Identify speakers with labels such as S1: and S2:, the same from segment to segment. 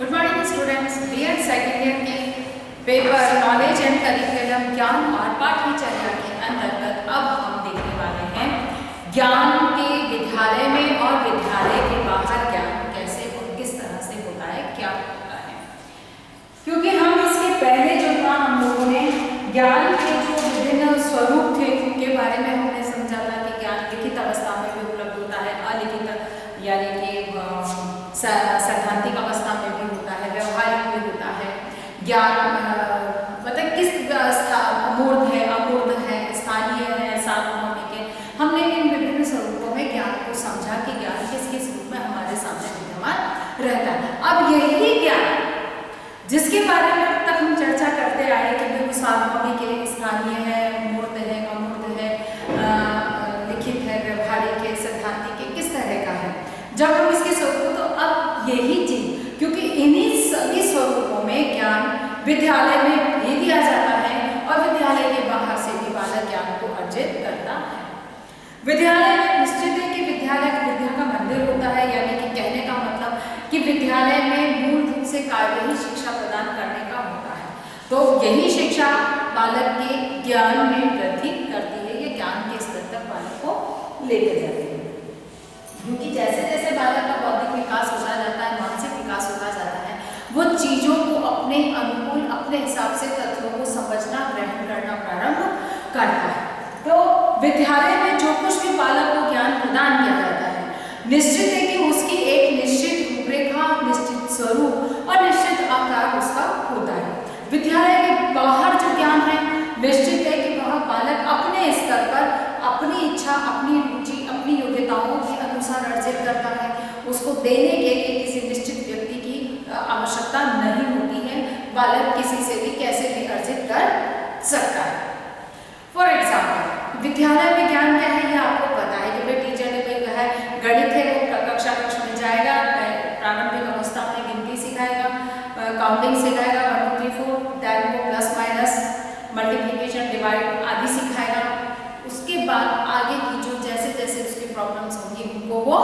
S1: Good morning students. BEd second year के paper knowledge and curriculum ज्ञान और पाठ्यचर्या के अंतर्गत अब हम देखने वाले हैं ज्ञान के विद्यालय में और विद्यालय के बाहर ज्ञान कैसे और किस तरह से होता है, क्या होता है। क्योंकि हम इसके पहले जो था हम लोगों ने ज्ञान के जो विभिन्न स्वरूप थे उनके बारे में हमने समझा था कि ज्ञान लिखित अवस्था में भी उपलब्ध होता है, अलिखित यानी कि सैद्धांतिक अवस्था में भी होता है, व्यवहारिक भी होता है। ज्ञान मतलब किस अमूर्त है, अमूर्त है, स्थानीय है, सार्वभौमिक है। हमने इन विभिन्न स्वरूपों में ज्ञान को समझा कि ज्ञान किस किस रूप में हमारे सामने विद्यमान रहता है। अब यही ज्ञान जिसके बारे में अब तक हम चर्चा करते आए कि वो सार्वभौमिक है, स्थानीय है, मूर्त है, अमूर्त है, लिखित है, व्यवहारिक है, सैद्धांतिक है, किस तरह का है। जब हम इसके स्वरूप तो अब यही चीज, क्योंकि इन्हीं सभी स्वरूपों में ज्ञान विद्यालय में भी दिया जाता है और विद्यालय के बाहर से भी बालक ज्ञान को अर्जित करता है। विद्यालय में निश्चित है कि विद्यालय विद्या का मंदिर होता है, यानी कि कहने का मतलब कि विद्यालय में मूल रूप से कार्य ही शिक्षा प्रदान करने का होता है। तो यही शिक्षा बालक के ज्ञान में वृद्धि करती है, ये ज्ञान के स्तर तक बालक को लेकर जाती है। क्योंकि जैसे जैसे बालक का बौद्धिक विकास होता जाता है, मानसिक विकास होता जाता है, वो चीजों को अपने अनुकूल अपने हिसाब से तत्वों को समझना, ग्रहण करना प्रारंभ करता है। तो विद्यालय में जो कुछ भी बालक को ज्ञान प्रदान किया जाता है, निश्चित है कि उसकी एक निश्चित रूपरेखा, निश्चित स्वरूप और निश्चित आकार उसका होता है। विद्यालय के बाहर जो ज्ञान है, निश्चित है कि वह बालक अपने स्तर पर अपनी इच्छा, अपनी रुचि, अपनी योग्यताओं के अनुसार अर्जित करता है। उसको देने के लिए किसी निश्चित व्यक्ति की आवश्यकता नहीं होती है। बालक किसी से भी कैसे भी अर्जित कर सकता है। फॉर एग्जाम्पल, विद्यालय में ज्ञान क्या है ये आपको पता है कि भाई टीचर ने भाई कहा है गणित है, वो कक्षा कक्ष में जाएगा, प्रारंभिक अवस्था में गिनती सिखाएगा, काउंटिंग सिखाएगा 1 2 3 4, देन वो प्लस माइनस, मल्टीप्लिकेशन, डिवाइड आदि सिखाएगा। उसके बाद आगे की जो जैसे जैसे उसकी प्रॉब्लम्स होंगी उनको वो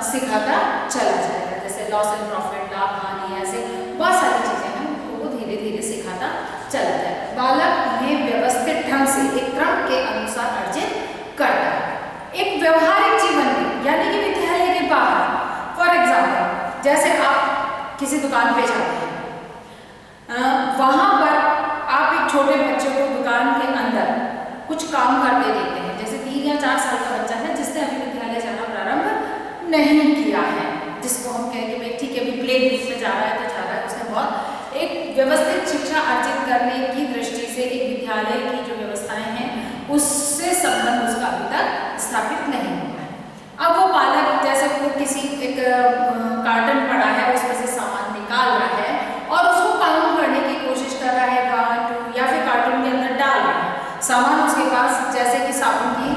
S1: सिखाता चला जाएगा। जैसे लॉस एंड प्रॉफिट, लाभ हानि, ऐसे बहुत सारी चीजें हैं, उनको वो धीरे धीरे सिखाता चला जाएगा। बालक उन्हें व्यवस्थित ढंग से एक क्रम के अनुसार अर्जित करता है। एक व्यवहारिक जीवन में, यानी कि विद्यालय के बाहर, फॉर एग्जाम्पल जैसे आप किसी दुकान पे जाते हैं, वहां पर आप एक छोटे बच्चे को दुकान के अंदर कुछ काम करते देखते हैं। जैसे 3 या 4 साल का बच्चा है जिसने अभी विद्यालय जाना प्रारंभ नहीं किया है, जिसको हम कहेंगे भाई ठीक है अभी प्ले ग्रुप में जा रहा है तो जा रहा है, उसने बहुत एक व्यवस्थित शिक्षा अर्जित करने की दृष्टि से एक विद्यालय की जो व्यवस्थाएं हैं उससे संबंध उसका अभी तक स्थापित नहीं हुआ है। अब वो बालक जैसे वो किसी एक कार्टन पड़ा है उसमें से सामान निकाल रहा है और उसको काउंट करने की कोशिश कर रहा है 1 2, या फिर कार्टन के अंदर डाल रहा है सामान उसके पास, जैसे कि साबुन की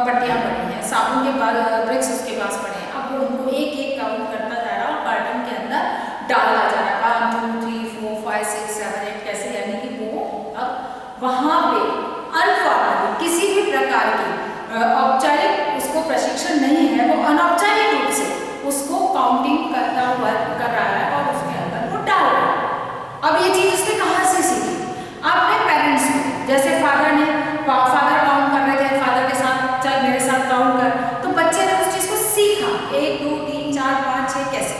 S1: पट्टियां पड़ी हैं, साबुन के बाद ब्रिक्स उसके पास पड़े हैं। अब वो उनको एक एक काउंट करता जा रहा है और कार्टन के अंदर डाला जा रहा है 1 2 3 4 5 6 7 8 कैसे, यानी कि वो अब वहां पे अनफॉर्मली किसी भी प्रकार की औपचारिक उसको प्रशिक्षण नहीं है, वो अनौपचारिक रूप से उसको काउंटिंग करता हुआ कर रहा है और उसके अंदर वो डाल रहा है। अब ये चीज उसने कहाँ से सीखी? आपने पेरेंट्स को, जैसे फादर काउंट कर रहे थे, फादर के साथ चल मेरे साथ काउंट कर, तो बच्चे ने उस चीज को सीखा 1 2 3 4 5 6 कैसे।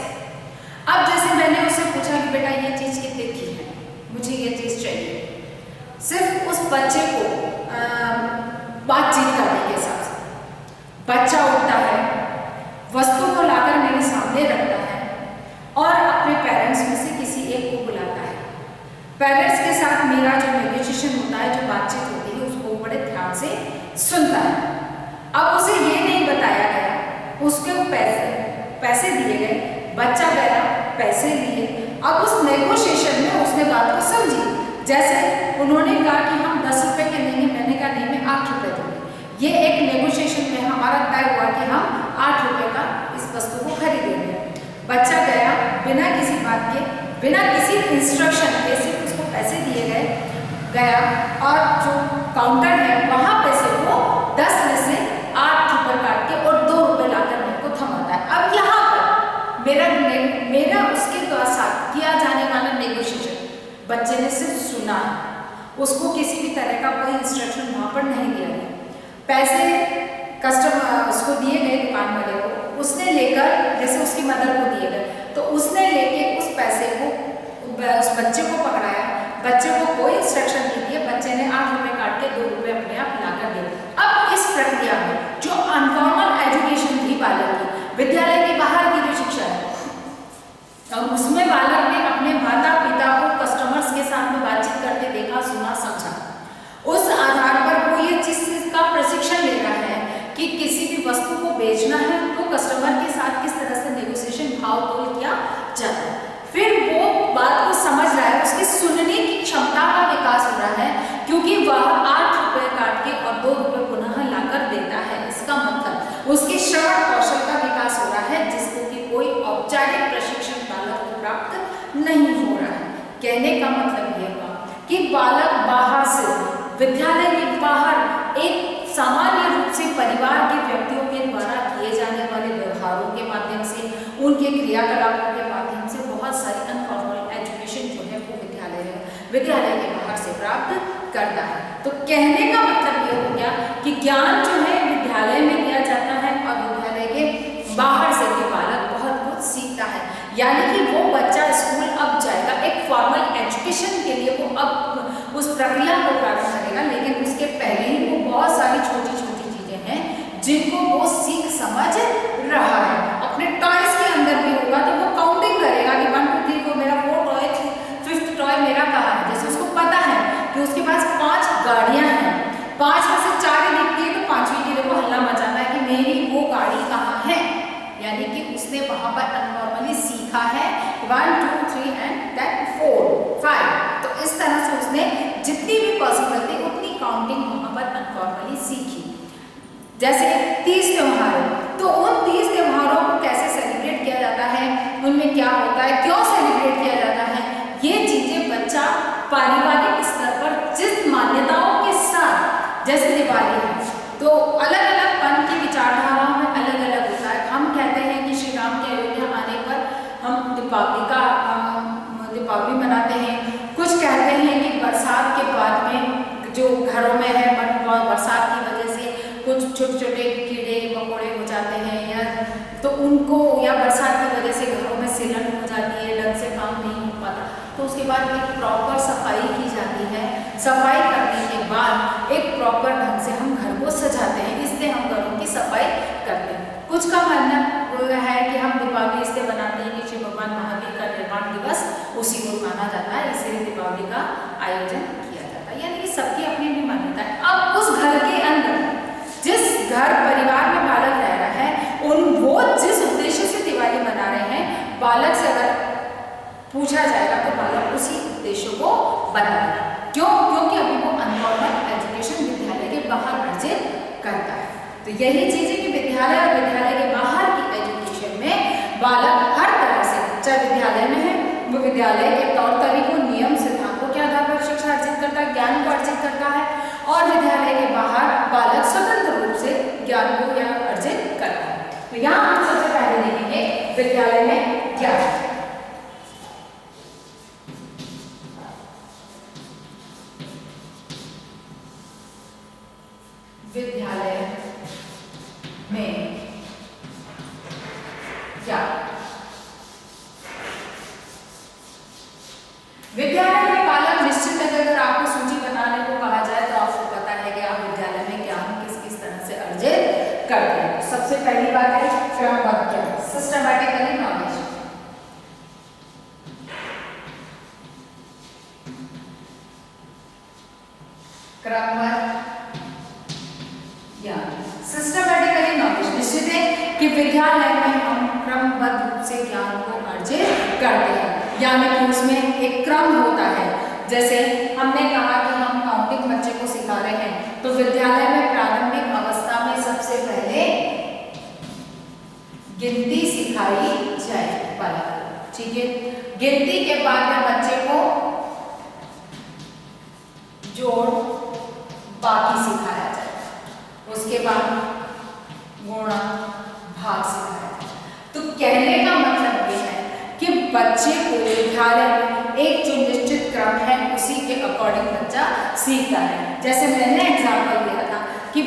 S1: अब जैसे मैंने उससे पूछा कि बेटा ये चीज कितने की है, मुझे ये चीज चाहिए, सिर्फ उस बच्चे को बातचीत करने के हिसाब से बच्चा उठता है, वस्तु को लाकर मेरे सामने रखता है और अपने पेरेंट्स में से किसी एक को बुलाता है। पेरेंट्स के साथ मेरा जो नेगोशिएशन होता है, जो बातचीत होती है, उसको बड़े ध्यान से सुनता है। अब उसे ये नहीं बताया गया, उसके पैसे दिए गए, बच्चा गया, पैसे लिए, अब उस नेगोशिएशन में उसने बात को समझी। जैसे उन्होंने कहा कि हम 10 रुपए के लेंगे, मैंने कहा नहीं मैं 8 रुपए दूंगी। ये एक नेगोशिएशन में हमारा तय हुआ कि हम 8 रुपए का इस वस्तु को खरीदेंगे। बच्चा गया बिना किसी बात के, बिना किसी इंस्ट्रक्शन के, सिर्फ उसको पैसे दिए गए, गया और जो काउंटर है वहां पे से वो 10 में से 8 रुपए काट के और 2 रुपए लाकर मेरे को थमाता है। अब यहाँ पर मेरा उसके बच्चे ने सिर्फ सुना है, उसको किसी भी तरह का कोई इंस्ट्रक्शन वहाँ पर नहीं दिया गया। पैसे कस्टमर उसको दिए गए दुकान वाले को, उसने लेकर, जैसे उसकी मदर को दिए गए, तो उसने लेके उस पैसे को उस बच्चे को पकड़ाया, बच्चे को कोई इंस्ट्रक्शन नहीं दिए, बच्चे ने 8 रुपये काट के 2 रुपये अपने आप लाकर दे दिए। अब इस प्रक्रिया में जो अनफॉर्मल एजुकेशन थी बालक की, विद्यालय के बाहर की जो शिक्षा है, अब उसमें बालक ने अपने माता पिता को कस्टमर्स के साथ में बातचीत करते देखा, सुना, समझा। उस आधार पर वो ये चीज का प्रशिक्षण ले रहा है कि किसी भी वस्तु को बेचना है तो कस्टमर के साथ किस तरह से नेगोशिएशन, भाव तोल किया जाता है। फिर वो बात को समझ रहा है, उसकी सुनने की क्षमता का विकास हो रहा है, क्योंकि वह 8 रुपये काट के और 2 रुपये पुनः लाकर देता है। इसका मतलब उसके श्रवण कौशल का विकास हो रहा है, जिसको कि कोई औपचारिक प्रशिक्षण बालक को प्राप्त नहीं हो रहा है। कहने का मतलब यह हुआ कि बालक बाहर से, विद्यालय के बाहर एक सामान्य रूप से परिवार के व्यक्तियों के द्वारा किए जाने वाले व्यवहारों के माध्यम से, उनके क्रियाकलापों के माध्यम से बहुत सारी अनफॉर्मल एजुकेशन जो है वो विद्यालय के बाहर से प्राप्त करता है। तो कहने का मतलब ये हो गया कि ज्ञान जो है विद्यालय में दिया जाता है और विद्यालय के बाहर से भी बालक बहुत कुछ सीखता है। यानी कि वो बच्चा स्कूल अब जाएगा, एक फॉर्मल एजुकेशन के लिए वो अब उस प्रक्रिया को प्राप्त करेगा, लेकिन उसके पहले ही वो बहुत सारी छोटी छोटी चीजें हैं जिनको वो सीख समझ रहा है। अपने टॉयज के अंदर भी होगा तो वो काउंटिंग करेगा कि 1 2 3 4 मेरा 4 टॉय, 5th टॉय मेरा कहाँ है। जैसे उसको पता है कि उसके पास 5 गाड़ियां हैं, 5 में से 4 ही दिखती है, तो 5वीं के लिए वो हल्ला मचाना है कि मेरी वो गाड़ी कहाँ है। यानी कि उसने वहां पर अननॉर्मली सीखा है 1 2 3 एंड देन 4 5। तो इस तरह से उसने जितनी भी पॉसिबल थी उतनी काउंटिंग वहां पर अनफॉर्मली सीखी। जैसे 30 त्योहार, तो उन 30 त्योहारों को कैसे सेलिब्रेट किया जाता है, उनमें क्या होता है, क्यों सेलिब्रेट किया जाता है, ये चीजें बच्चा पारिवारिक स्तर पर जिस मान्यताओं के साथ, जैसे दिवाली है तो अलग अलग पंथ की विचारधाराओं में अलग अलग होता है। हम कहते हैं कि श्री राम के अयोध्या आने पर हम दीपावली मनाते हैं। कुछ कहते हैं कि बरसात के बाद में जो घरों में है बरसात की वजह से कुछ छोटे छोटे कीड़े मकोड़े हो जाते हैं, या तो उनको, या बरसात की वजह से घरों में सिलन हो जाती है, ढंग से काम नहीं हो पाता, तो उसके बाद एक प्रॉपर सफाई की जाती है। सफाई करने के बाद एक प्रॉपर ढंग से हम घर को सजाते हैं, इसलिए हम घरों की सफाई करते हैं। कुछ का मानना है कि हम दीपावली इसलिए बनाते हैं कि श्री भगवान महावीर का निर्वाण दिवस उसी को माना जाता है, इसलिए दीपावली का आयोजन किया जाता है। यानी कि सबकी अपनी अपनी मान्यता है। अब उस घर के अंदर, जिस घर परिवार में बालक रह रहा है, वो जिस उद्देश्य से दिवाली मना रहे हैं, बालक से अगर पूछा जाएगा तो बालक उसी उद्देश्य को बताएगा। क्यों? क्योंकि अभी वो अनफॉर्मल एजुकेशन विद्यालय के बाहर अर्जित करता है। तो यही चीज है कि विद्यालय और विद्यालय के बाहर की एजुकेशन में बालक हर तरह से, चाहे विद्यालय में है वो विद्यालय के तौर तरीकों, नियम, सिद्धांतों के आधार पर शिक्षा अर्जित करता है, ज्ञान को अर्जित करता है, और विद्यालय के बाहर बालक स्वतंत्र रूप से ज्ञान को अर्जित करता है। तो यहाँ हम सबसे पहले देखेंगे विद्यालय में ज्ञान। विद्यालय में ज्ञान। विद्यालय में बालक निश्चित है, अगर आपको सूची बनाने को कहा जाए तो आपको पता है कि आप विद्यालय में ज्ञान किस किस तरह से अर्जित करते हैं। सबसे पहली बात है क्रमबद्ध ज्ञान, सिस्टमैटिकली नॉलेज। क्रमबद्ध ज्ञान, सिस्टमैटिकली नॉलेज। निश्चित है कि विद्यालय में हम क्रमबद्ध रूप से ज्ञान को अर्जित करते हैं, यानी कि उसमें एक क्रम होता है। जैसे हमने कहा कि हम काउंटिंग बच्चे को सिखा रहे हैं, तो विद्यालय में प्रारंभिक अवस्था में सबसे पहले गिनती सिखाई जाए बालक को, ठीक है। गिनती के बाद में बच्चे को जोड़ बाकी सिखाया जाए, उसके बाद गुणा भाग सिखाया जाए। तो कहने का मतलब ये है कि बच्चे को विद्यालय में एक जो निश्चित क्रम है अकॉर्डिंग बच्चा सीखता है। जैसे मैंने एग्जाम्पल दिया था कि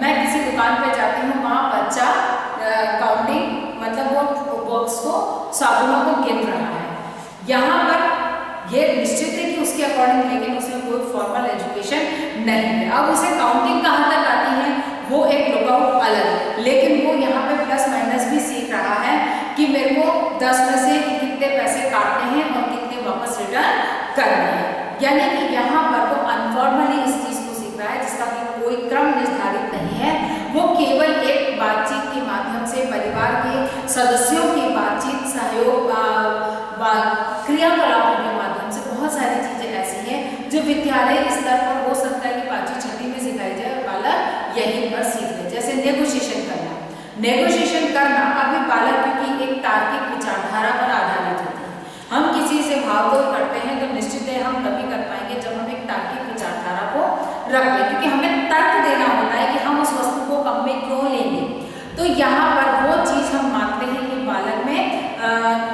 S1: मैं किसी दुकान पे जाती हूँ, वहाँ बच्चा काउंटिंग मतलब वो बॉक्स को साबुनों को गिन रहा है। यहाँ पर ये निश्चित है कि उसके अकॉर्डिंग, लेकिन उसमें कोई फॉर्मल एजुकेशन नहीं है। अब उसे काउंटिंग कहाँ तक आती है वो एक लुकआउट अलग है, लेकिन वो यहाँ पे प्लस माइनस भी सीख रहा है कि मेरे को 10 में से कितने पैसे काटने हैं और कितने वापस रिटर्न करने हैं। यानी कि यहाँ पर वो अनफॉर्मली इस चीज को सीख रहा है जिसका कोई क्रम निर्धारित नहीं है। वो केवल एक बातचीत के माध्यम से, परिवार के सदस्यों की बातचीत, सहयोग, क्रियाकलापों के माध्यम से बहुत सारी चीजें ऐसी हैं जो विद्यालय स्तर पर हो सकता है कि 5वीं 6वीं में सिखाई जाए, बालक यहीं पर सीख ले। जैसे नेगोशिएशन करना, नेगोशिएशन करना अभी बालक क्योंकि एक तार्किक विचारधारा पर आधारित होती है। हम किसी से भाव करते हैं तो निश्चित है हम तभी कर पाएंगे जब हम एक तार्किक विचारधारा को रखते हैं, क्योंकि हमें तर्क देना होता है कि हम उस वस्तु को कम में क्यों लेंगे। तो यहाँ पर वो चीज हम मानते हैं कि बालक में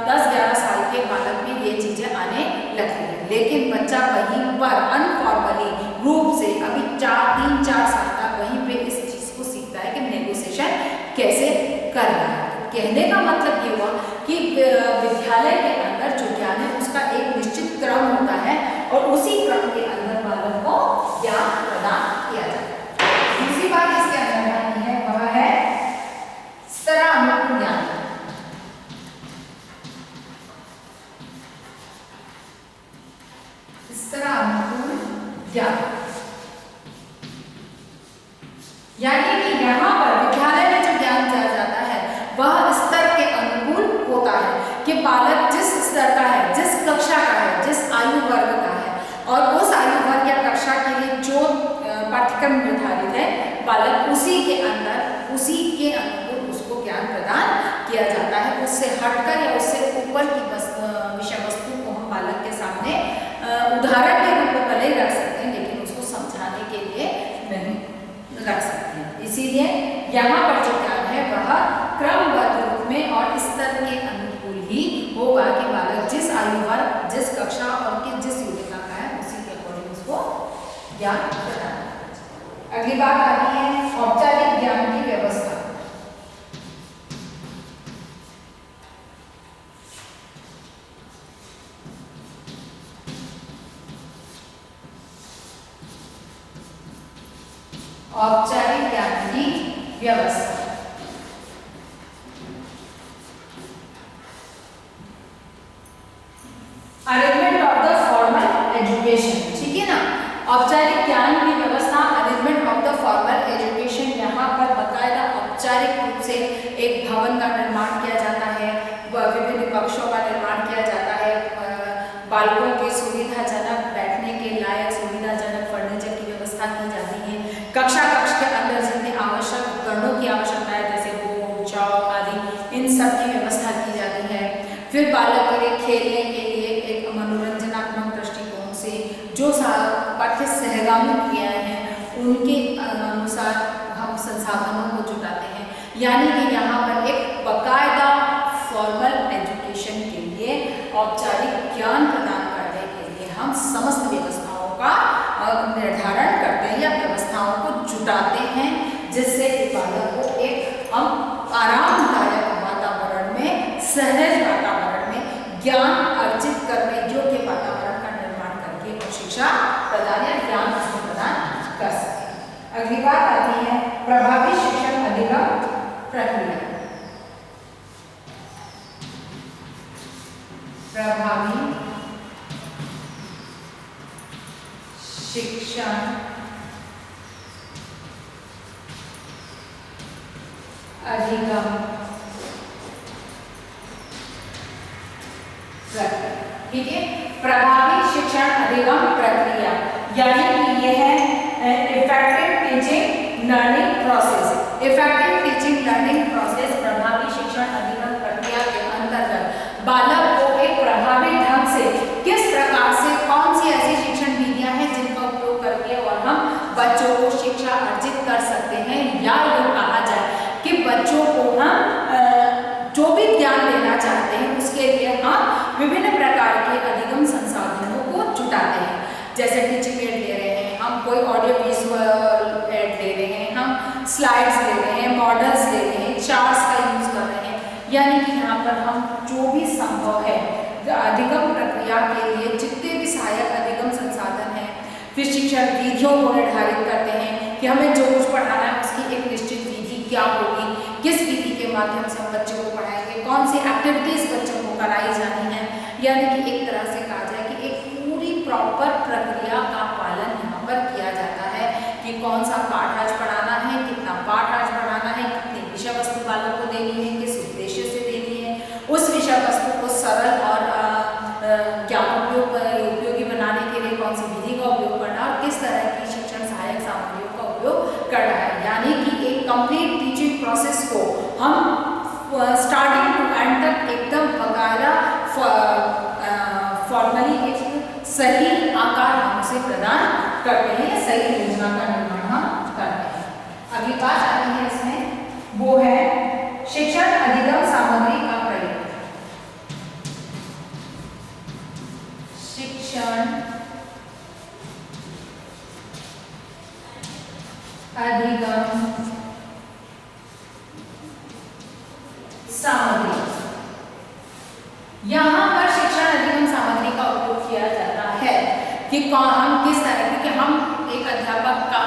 S1: 10-11 साल के बालक में ये चीजें आने लगती है, लेकिन बच्चा वहीं पर अनफॉर्मली रूप से अभी 3-4 साल तक वहीं पे इस चीज को सीखता है कि नेगोशिएशन कैसे करना है। कहने का मतलब ये हुआ कि विद्यालय के अंदर जो ज्ञान है उसका एक निश्चित क्रम होता है और उसी क्रम के अंदर बालक को ज्ञान प्रदान किया जाता है। दूसरी बात इसके अंदर आनी है वह है स्तरानुकूल ज्ञान। स्तरानुकूल ज्ञान यानी कि यहाँ पर विद्यालय में जो ज्ञान दिया जाता है वह स्तर के अनुकूल होता है कि बालक जिस स्तर का है, जिस कक्षा का है, जिस आयु वर्ग का है और उस आयु वर्ग या कक्षा के लिए जो पाठ्यक्रम निर्धारित है, बालक उसी के अंदर, उसी के अनुकूल उसको ज्ञान प्रदान किया जाता है। उससे हटकर या उससे ऊपर की विषय वस्तु को हम बालक के सामने उदाहरण के रूप में भले ही रख सकते हैं, लेकिन उसको समझाने के लिए नहीं रख सकते हैं। इसीलिए यहाँ पर जो ज्ञान है वह क्रमबद्ध रूप में और स्तर के अनुकूल ही होगा कि बालक जिस आयु वर्ग, जिस कक्षा और जिस योग्यता का है उसी के अकॉर्डिंग उसको ज्ञान प्रदान करना। अगली बात आती है औपचारिक ज्ञान की व्यवस्था। औपचारिक ज्ञान की व्यवस्था arrangement of the formal education, ठीक है ना। औपचारिक ज्ञान की व्यवस्था, arrangement of the formal education, यहाँ पर बकायदा औपचारिक रूप से एक भवन का निर्माण किया जाता है, विभिन्न कक्षों का निर्माण किया जाता है, बालकों के सुविधाजनक बैठने के लायक सुविधाजनक फर्नीचर की व्यवस्था की जाती है। कक्षा के अंदर जितने आवश्यक उपकरणों की आवश्यकता है जैसे बोर्ड, चौक आदि, इन सब की व्यवस्था की जाती है। फिर बालक के लिए खेलने के लिए एक मनोरंजनात्मक दृष्टिकोण से जो पाठ्य सहगामी क्रियाएं हैं उनके अनुसार हम संसाधनों को जुटाते हैं। यानी कि यहाँ पर एक बकायदा फॉर्मल एजुकेशन के लिए, औपचारिक ज्ञान प्रदान करने के लिए हम समस्त व्यवस्थाओं का निर्धारण करते हैं या व्यवस्थाओं को जुटाते हैं, जिससे बालक को एक हम आरामदायक वातावरण में, सहज वातावरण में ज्ञान अर्जित करने योग्य वातावरण का निर्माण करके और शिक्षा प्रदान या ज्ञान प्रदान कर सकते हैं। अगली बात आती है प्रभावी शिक्षण अधिगम प्रक्रिया। प्रभावी शिक्षण अधिगम प्रक्रिया, ठीक है। प्रभावी शिक्षण अधिगम प्रक्रिया यानी कि यह है effective teaching learning process. Effective teaching learning process प्रभावी शिक्षण अधिगम प्रक्रिया के अंतर्गत बालक को एक प्रभावी ढंग से किस प्रकार से कौन सी ऐसी शिक्षण विधियां हैं जिनका उपयोग करके और हम बच्चों को शिक्षा अर्जित कर सकते हैं, या यूँ कहा जाए कि बच्चों को हम जो भी ज्ञान देना चाहते हैं उसके लिए हम विभिन्न प्रकार के अधिगम संसाधनों को जुटाते हैं। जैसे स्लाइड्स ले रहे हैं, मॉडल्स ले रहे हैं, चार्ट्स का यूज कर रहे हैं, यानी कि यहाँ पर हम जो भी संभव है अधिगम प्रक्रिया के लिए जितने भी सहायक अधिगम संसाधन हैं, फिर शिक्षण विधियों को निर्धारित करते हैं कि हमें जो कुछ पढ़ाना है उसकी एक निश्चित विधि क्या होगी, किस विधि के माध्यम से हम बच्चों को पढ़ाएंगे, कौन सी एक्टिविटीज बच्चों को कराई जानी है, यानी कि एक तरह से कहा जाए कि एक पूरी प्रॉपर प्रक्रिया का पालन यहाँ पर किया जाता है कि कौन सा पाठ आज पढ़ाना है, कितना पाठ आज पढ़ाना है, कितनी विषय वस्तु बालक को देनी है, किस उद्देश्य से देनी है, उस विषय वस्तु को सरल और उपयोगी बनाने के लिए कौन सी विधि का उपयोग करना और किस तरह की शिक्षण सहायक सामग्रियों का उपयोग करना है, यानी कि एक कंप्लीट टीचिंग प्रोसेस को हम स्टार्टिंग टू एंड तक एकदम बकायदा फॉर्मली एक सही आकार हम उसे प्रदान करते हैं, सही योजना का निर्माण हम करते हैं। अगली बात आती है इसमें, वो है शिक्षण अधिगम सामग्री का प्रयोग। शिक्षण अधिगम सामग्री, यहाँ पर शिक्षण अधिगम सामग्री का उपयोग किया जाता है कि हम किस तरह की, हम एक अध्यापक का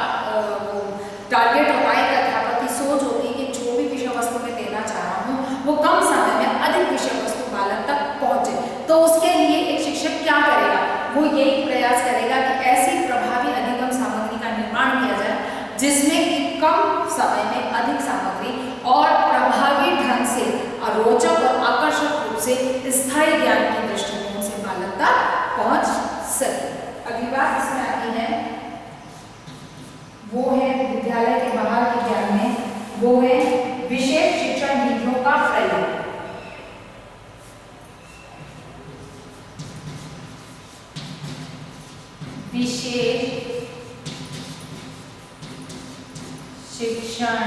S1: टारगेट होता है, एक अध्यापक की सोच होती है कि जो भी विषय वस्तु मैं देना चाह रहा हूँ वो कम समय में अधिक विषय वस्तु बालक तक पहुँचे, तो उसके लिए एक शिक्षक क्या करेगा, वो यही प्रयास करेगा कि ऐसी प्रभावी अधिगम सामग्री का निर्माण किया जाए जिसमें कि कम समय में अधिक सामग्री और प्रभावी ढंग से रोचक और आकर्षक रूप से स्थायी ज्ञान के दृष्टिकोण से बालक तक पहुंच सके। अगली बात इसमें आती है, वो है विद्यालय के बाहर के ज्ञान में, वो है विशेष शिक्षण नीतियों का प्रयोग। विशेष शिक्षण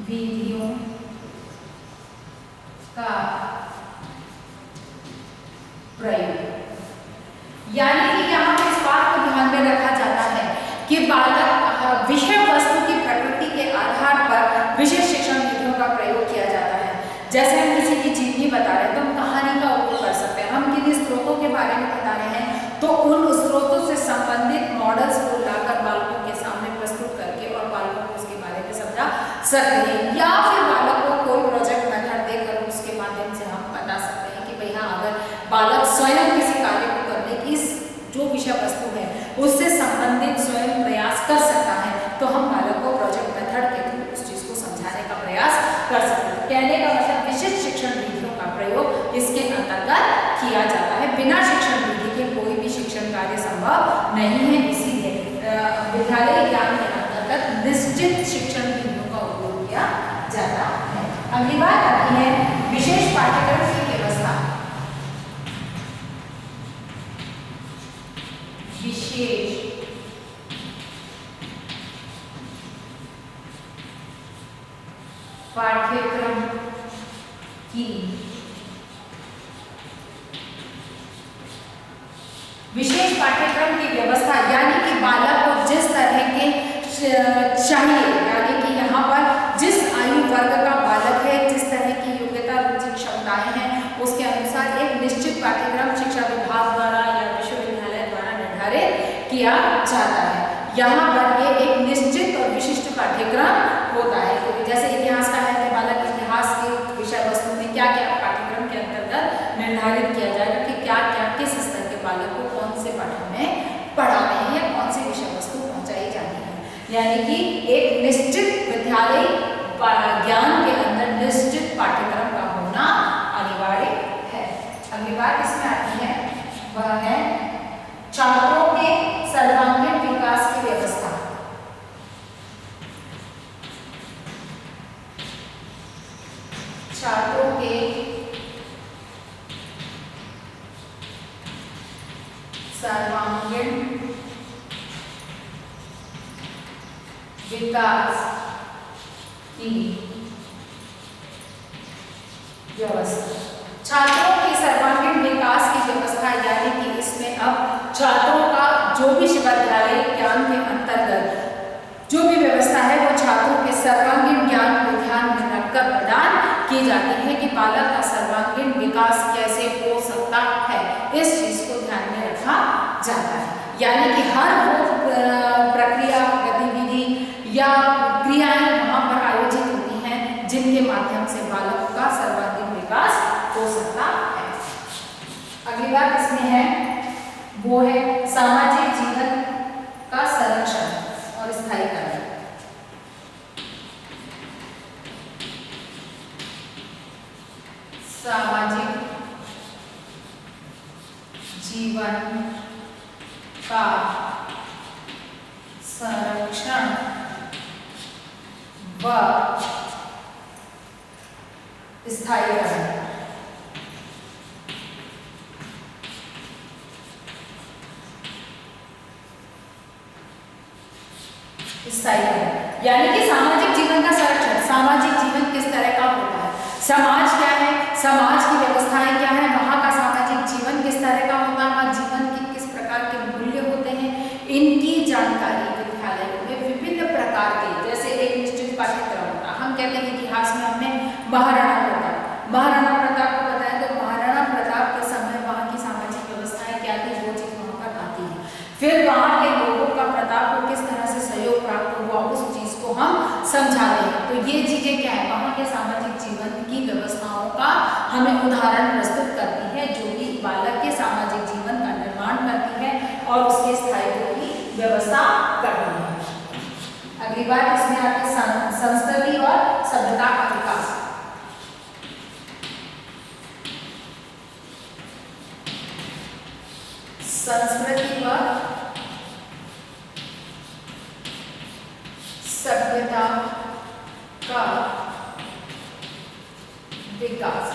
S1: विधियों का प्रयोग, यानी कि यहाँ पे इस बात को ध्यान में रखा जाता है कि बालक विषय वस्तु की प्रकृति के आधार पर विशेष शिक्षण विधियों का प्रयोग किया जाता है। जैसे हम किसी की जीवनी बता रहे हैं तो हम कहानी का उपयोग कर सकते हैं, हम किन्हीं स्रोतों के बारे में बता रहे हैं तो उन स्रोतों से संबंधित मॉडल्स को लाकर बालकों के सामने प्रस्तुत करके और बालकों को उसके बारे में समझा सकते हैं, या फिर बालक को कोई प्रोजेक्ट मेथड देकर उसके माध्यम से हम बता सकते हैं कि भैया अगर बालक स्वयं किसी कार्य को करने की जो विषय वस्तु है उससे संबंधित स्वयं प्रयास कर सकता है तो हम बालक को प्रोजेक्ट मेथड के थ्रू उस चीज को समझाने का प्रयास कर सकते हैं। कहने का मतलब विशिष्ट शिक्षण विधियों का प्रयोग इसके अंतर्गत किया जाता है, बिना शिक्षण विधि के कोई भी शिक्षण कार्य संभव नहीं है, इसीलिए विद्यालय ज्ञान के अंतर्गत निश्चित शिक्षण विधियों का उपयोग किया जाता है। अगली बात आती है विशेष पाठ्यक्रम की व्यवस्था। विशेष पाठ्यक्रम की विशेष पाठ्यक्रम की व्यवस्था, यानी कि बालक को जिस तरह के चाहिए, यानी कि यहाँ पर जिस आयु वर्ग का बालक है, जिस तरह की योग्यता रुचि क्षमताएं हैं उसके अनुसार एक निश्चित पाठ्यक्रम शिक्षा विभाग द्वारा या विश्वविद्यालय द्वारा निर्धारित किया जाता है। यहाँ पर ये एक निश्चित और विशिष्ट पाठ्यक्रम होता है, क्योंकि जैसे इतिहास का है तो बालक इतिहास के विषय वस्तु में क्या क्या पाठ्यक्रम के अंतर्गत निर्धारित किया जाएगा कि क्या क्या किस स्तर के बालक को कौन से पाठों में पढ़ाने हैं या कौन सी विषय वस्तु पहुंचाई जानी है, यानी कि एक निश्चित विद्यालय ज्ञान के अंदर निश्चित पाठ्यक्रम का होना अनिवार्य है। अगली बात इसमें आती है वह है छात्रों के सर्वांगीण विकास की व्यवस्था। छात्रों के सर्वांगीण विकास की व्यवस्था। छात्रों के सर्वांगीण विकास की व्यवस्था, यानी कि इसमें अब छात्रों का जो विश्वविद्यालय ज्ञान के अंतर्गत जो भी व्यवस्था है वो छात्रों के सर्वांगीण ज्ञान को ध्यान में रखकर प्रदान की जाती है कि बालक का सर्वांगीण विकास कैसे हो सकता है, इस चीज को ध्यान में रखा जाता है। यानी कि हर वो प्रक्रिया, गतिविधि या क्रियाएं वहां पर आयोजित होती हैं जिनके माध्यम से बालक का सर्वांगीण विकास हो सकता है। अगली बात इसमें है वो है सामाजिक जीवन का संरक्षण और स्थायीकरण। सामाजिक जीवन का संरक्षण व स्थायीकरण। यानी कि सामाजिक जीवन का संरक्षण। सामाजिक जीवन किस तरह का होता है, समाज क्या है, समाज की व्यवस्थाएं क्या है, वहां का सामाजिक जीवन किस तरह का होता है, वहां जीवन के किस प्रकार के मूल्य होते हैं, इनकी जानकारी विद्यालयों में विभिन्न प्रकार के, जैसे एक निश्चित पाठ्यक्रम होता। हम कहते हैं इतिहास में हमने महाराणा प्रताप को बताया, तो महाराणा प्रताप के समय वहां की सामाजिक व्यवस्थाएं क्या थी, वो चीज वहां पर आती है। फिर वहां के लोगों का प्रताप को किस तरह से सहयोग प्राप्त हुआ, उस चीज को हम समझा रहे हैं। तो ये चीजें क्या है, वहां के सामाजिक जीवन की व्यवस्थाओं का हमें उदाहरण प्रस्तुत करती है, जो कि बालक के सामाजिक जीवन का निर्माण करती है और उसके स्थायित्व की व्यवस्था करती है। अगली बात इसमें आती है संस्कृति और सभ्यता का विकास। संस्कृति व सभ्यता का विकास।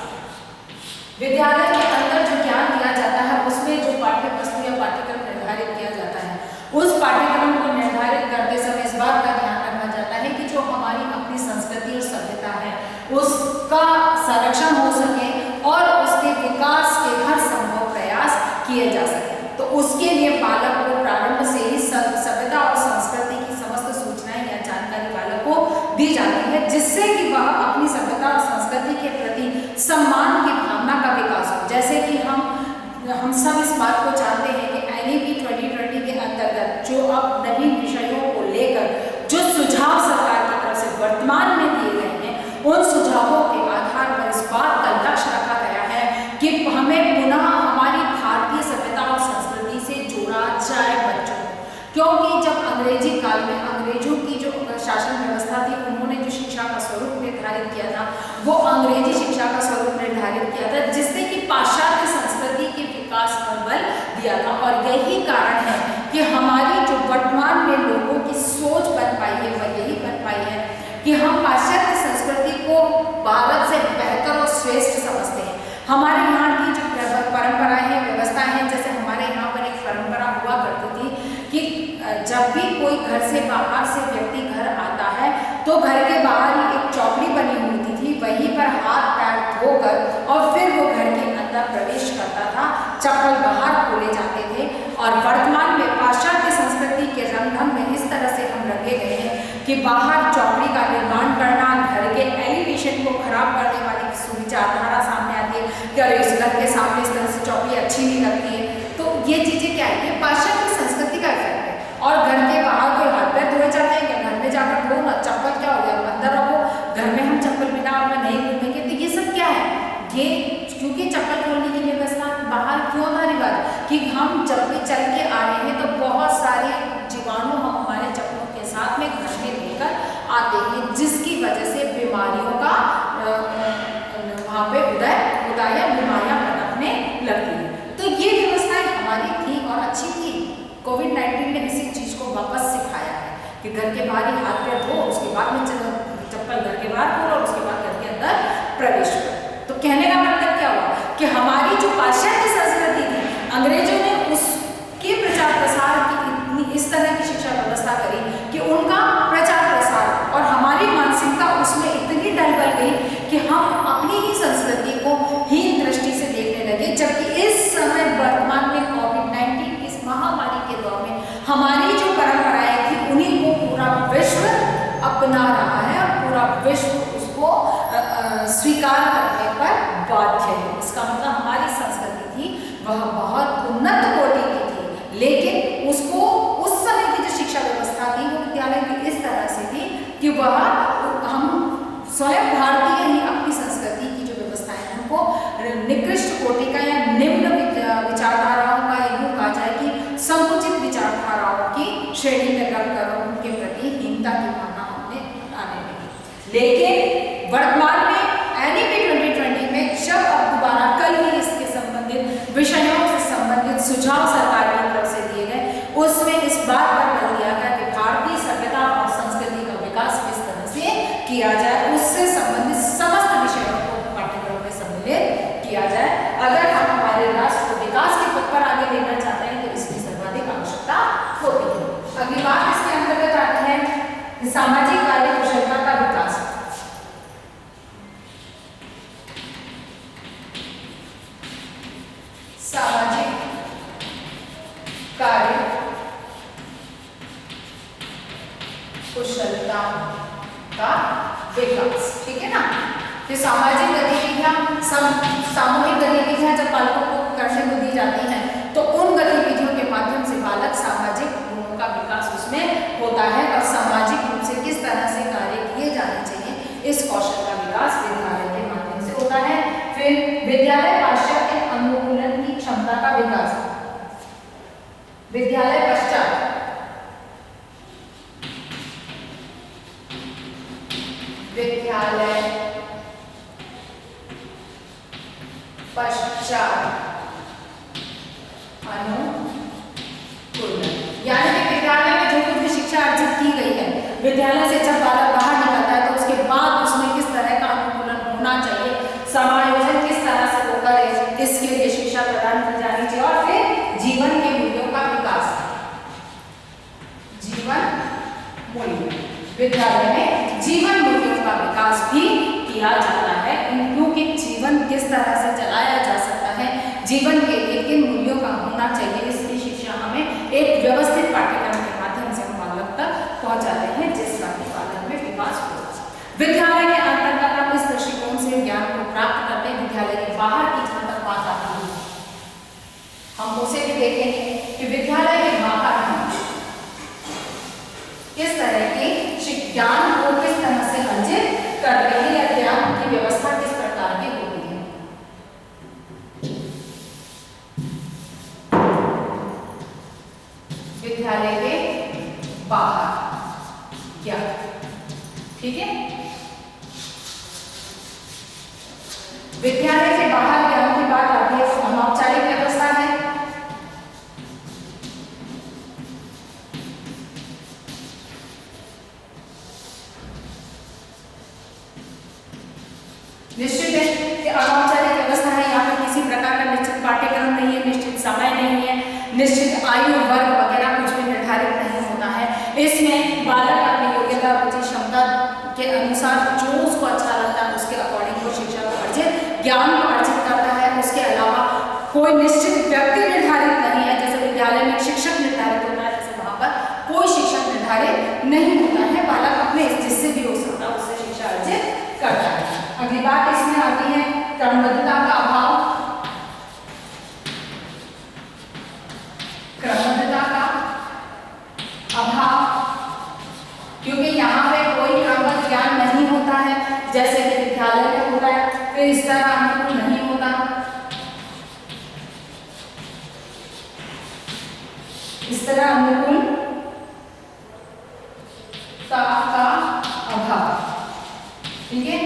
S1: विद्यालय के अंदर जो ज्ञान दिया जाता है उसमें जो पाठ्य वस्तु या पाठ्यक्रम निर्धारित किया जाता है, उस पाठ्यक्रम को निर्धारित करते समय इस बात का ध्यान रखा जाता है कि जो हमारी अपनी संस्कृति और सभ्यता है उसका संरक्षण हो सके और उसके विकास के हर संभव प्रयास किए जा सके। तो उसके लिए बालक को प्रारंभ से ही सभ्यता और संस्कृति की समस्त सूचनाएं या जानकारी बालक को दी जाती है, जिससे कि वह अपनी सभ्यता और संस्कृति के प्रति सम्मान की भावना का विकास हो। जैसे कि हम सब इस बात को जानते हैं कि NEP 2020 के अंतर्गत जो अब नवीन विषयों को लेकर जो सुझाव सरकार की तरफ से वर्तमान में दिए गए हैं, उन सुझावों के आधार पर इस बात का लक्ष्य रखा गया है कि हमें पुनः हमारी भारतीय सभ्यता और संस्कृति से जोड़ा जाए बच्चों को। क्योंकि जब अंग्रेजी काल में अंग्रेजों की जो शासन व्यवस्था थी, उन्होंने जो शिक्षा का स्वरूप निर्धारित किया था वो अंग्रेजी शिक्षा का स्वरूप निर्धारित किया था, जिसने कि पाश्चात्य संस्कृति के विकास पर बल दिया था। और यही कारण है कि हमारी जो वर्तमान में लोगों की सोच बन पाई है वह यही बन पाई है कि हम पाश्चात्य संस्कृति को भारत से बेहतर और श्रेष्ठ समझते हैं। हमारे यहाँ की जो परंपराएं हैं, व्यवस्थाएं हैं, जैसे हमारे यहाँ पर एक परंपरा हुआ करती थी कि जब भी कोई घर से बाहर से व्यक्ति घर आता है तो घर के बाहर ही एक चौकड़ी बनी होती थी, वहीं पर हाथ पैर धोकर और फिर वो घर के अंदर प्रवेश करता था, चप्पल बाहर खोले जाते थे। और वर्तमान में पाश्चात्य संस्कृति के रंग में इस तरह से हम रखे गए हैं कि बाहर चौकड़ी का निर्माण करना, घर के एलिवेशन को खराब करने वाली विचारधारा सामने आती है कि अरे इस घर के सामने इस तरह से चौकड़ी अच्छी नहीं लगती है। तो ये चीजें क्या है, ये पाश्चात्य संस्कृति का इफेक्ट है। और घर के बाहर कोई हाथ पैर धोए जाते हैं, या घर में जाकर धो ना, चप्पल क्या हो गया अंदर रखो, घर में हम चप्पल बिना में नहीं घूमेंगे। तो ये सब क्या है, ये क्योंकि चप्पल खोलने की व्यवस्था बाहर क्यों ना रिवाज कि हम जब भी चल के आ रहे हैं तो बहुत सारे जीवाणु हम हमारे चप्पलों के साथ में घर में लेकर आते हैं, जिसकी वजह से बीमारियों का वहाँ पे उदय या बीमारियां पनपने लगती है। तो ये व्यवस्थाएं हमारी थी और अच्छी थी। कोविड-19 ने इसी चीज को वापस सिखाया है कि घर के बाहर ही हाथ पैर धो, उसके बाद में चप्पल घर के बाहर खोलो और उसके बाद घर के अंदर प्रवेश करो। तो कहने का मतलब क्या हुआ कि हमारी जो पाश्चात्य संस्कृति थी, अंग्रेजों ने उसके प्रचार प्रसार की इस तरह की शिक्षा व्यवस्था करी कि उनका प्रचार प्रसार और हमारी मानसिकता उसमें इतनी डल गई कि हम अपनी ही संस्कृति को हीन दृष्टि से देखने लगे। जबकि इस समय वर्तमान में कोविड-19 इस महामारी के दौर में हमारे स्वीकार करने पर बाध्य है। इसका मतलब हमारी संस्कृति थी वह बहुत उन्नत कोटि की थी, लेकिन उसको उस समय की जो शिक्षा व्यवस्था थी वो विद्यालय की इस तरह से थी कि वह हम स्वयं भारतीय ही अपनी संस्कृति की जो व्यवस्थाएं हैं उनको निकृष्ट कोटि का या निम्न विचारधाराओं का, यूँ कहा जाए कि संकुचित विचारधाराओं की श्रेणी में रखकर उनके प्रति हीनता की भावना हमने आने लगी। लेकिन वर्तमान में NEP 2020 में जब अब दोबारा कल ही इसके संबंधित विषयों से संबंधित सुझाव सरकार की तरफ से दिए गए, उसमें इस बात पर बल दिया गया कि भारतीय सभ्यता और संस्कृति का विकास किस तरह से किया जाए, उससे संबंधित समस्त विषयों को पाठ्यक्रम में सम्मिलित किया जाए। अगर हम हमारे राष्ट्र को विकास के पथ पर आगे लेना चाहते हैं तो इसकी सर्वाधिक आवश्यकता होती है। अगली बात इसके अंतर्गत आती है सामाजिक कार्य कुशलता का विकास। सामाजिक कार्य कुशलता का विकास, ठीक है ना। तो सामाजिक गतिविधियां, सामूहिक गतिविधियां जब बालकों को करने को दी जाती हैं तो उन गतिविधियों के माध्यम से बालक सामाजिक गुणों का विकास उसमें होता है और सामाजिक रूप से किस तरह से कार्य किए जाने चाहिए इस कौशल का विकास विद्यालय के माध्यम से होता है। फिर विद्यालय पाश्चात्य अनुकूलन की क्षमता का विकास। विद्यालय पश्चात अनुकूलन, यानी कि विद्यालय में जो कुछ भी शिक्षा अर्जित की गई है, विद्यालय से जब बालक बाहर निकलता है तो उसके बाद उसमें किस तरह का अनुकूलन होना चाहिए, समायोजन किस तरह से होकर इसके लिए शिक्षा प्रदान की जानी चाहिए। और फिर जीवन के मूल्यों का विकास। जीवन मूल्य, विद्यालय में जीवन मूल्यों का विकास भी किया जाता है, क्योंकि जीवन किस तरह से चलाया जा सकता है, जीवन के लिए किन मूल्यों का होना चाहिए, इसकी शिक्षा हमें एक व्यवस्थित पाठ्यक्रम के माध्यम से हम बालक तक पहुंचाते हैं, जिसका कि बालक में विकास हो। विद्यालय के अंतर्गत हम इस दृष्टिकोण से ज्ञान को प्राप्त करते हैं। विद्यालय के बाहर की जहाँ तक बात आती है, हम उसे भी देखेंगे कि विद्यालय के बाहर हम किस तरह की ज्ञान को किस तरह से अर्जित करते हैं या ज्ञान की व्यवस्था किस प्रकार की होती है। विद्यालय के बाहर ज्ञान, ठीक है। विद्यालय के बाहर ज्ञान की बात आती है तो अनौपचारिक व्यवस्था है। निश्चित है कि अनौपचारिक व्यवस्था है, यहाँ पर किसी प्रकार का निश्चित पाठ्यक्रम नहीं है, निश्चित समय नहीं है, निश्चित आयु वर्ग वगैरह कुछ भी निर्धारित नहीं होता है। इसमें बालक अपनी योग्यता, रुचि, क्षमता के अनुसार जो उसको अच्छा लगता है उसके अकॉर्डिंग वो शिक्षा को अर्जित, ज्ञान को अर्जित करता है। उसके अलावा कोई निश्चित व्यक्ति निर्धारित नहीं है, जैसे विद्यालय में शिक्षक निर्धारित होता है, जैसे वहाँ पर कोई शिक्षक निर्धारित नहीं होता है। बालक अपने जिससे भी हो सकता है उससे शिक्षा अर्जित करता है। अगली बात इसमें आती है क्रमबद्धता का अभाव। क्रमबद्धता का अभाव, क्योंकि यहाँ पे कोई क्रमबद्ध ज्ञान नहीं होता है जैसे कि विद्यालय में होता है, फिर इस तरह अनुकूल नहीं होता, इस तरह अनुकूल का अभाव, ठीक है,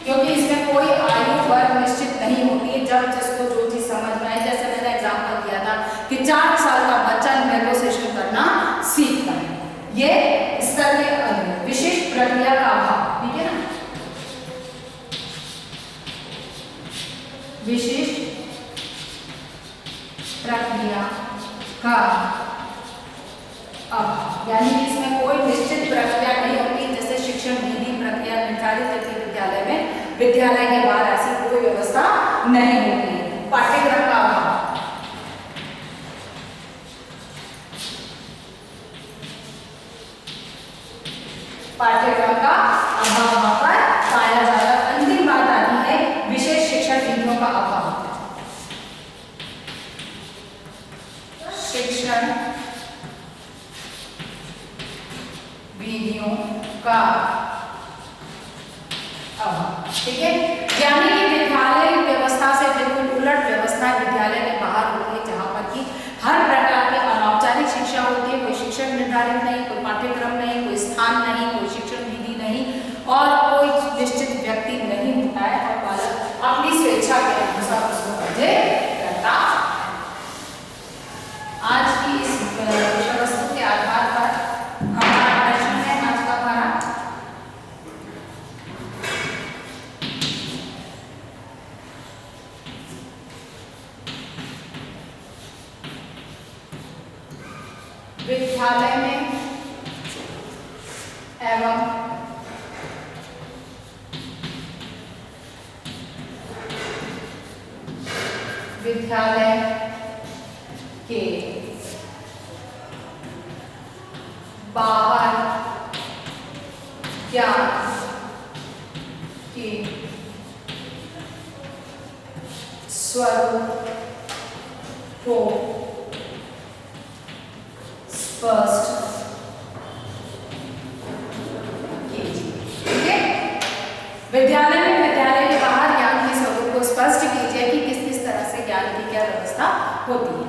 S1: क्योंकि इसमें कोई आयु वर्ग निश्चित नहीं होती है। जब जिसको जो चीज समझ में आए, जैसे मैंने एग्जाम्पल दिया था कि 4 साल का बच्चा नेगोशिएशन करना सीखता है, ये स्तर के विशिष्ट प्रक्रिया का अभाव, ठीक है ना, विशिष्ट प्रक्रिया का अभाव, यानी कि इसमें कोई निश्चित प्रक्रिया नहीं होती, जैसे शिक्षण विधि प्रक्रिया निर्धारित होती है विद्यालय में, विद्यालय के बाहर ऐसी कोई व्यवस्था नहीं होती है। पाठ्यक्रम का अभाव, पाठ्यक्रम का अभाव वहां पर पाया जाता है। अंतिम बात आती का अभाव। ठीक है, यानी कि विद्यालय व्यवस्था से बिल्कुल उलट व्यवस्था विद्यालय के बाहर होती है, जहाँ पर कि हर प्रकार की अनौपचारिक शिक्षा होती है। कोई शिक्षक निर्धारित नहीं, कोई पाठ्यक्रम नहीं, कोई स्थान नहीं, कोई शिक्षण विधि नहीं और कोई निश्चित व्यक्ति नहीं होता है और बालक अपनी स्वेच्छा के अनुसार उसको अध्ययन करता है। आज की इस विषय वस्तु के आधार पर हमारा प्रश्न है आज का हमारा विद्यालय में एवं विद्यालय के बाहर ज्ञान के स्वरूप को स्पष्ट कीजिए। ठीक है, विद्यालय में विद्यालय के बाहर ज्ञान के स्वरूप को स्पष्ट कीजिए कि किस किस तरह से ज्ञान की क्या व्यवस्था होती है।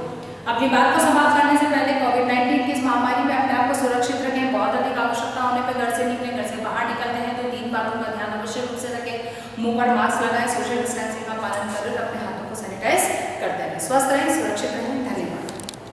S1: अपनी बात को समाप्त करने से पहले कोविड-19 की इस महामारी में अपने आप को सुरक्षित रखें। बहुत अधिक आवश्यकता होने पर घर से निकलें, घर से बाहर निकलते हैं तो 3 बातों का ध्यान अवश्य रूप से रखें। मुंह पर मास्क लगाएं, सोशल डिस्टेंसिंग का पालन करें, अपने हाथों को सैनिटाइज करते रहें। स्वस्थ रहें, सुरक्षित रहें।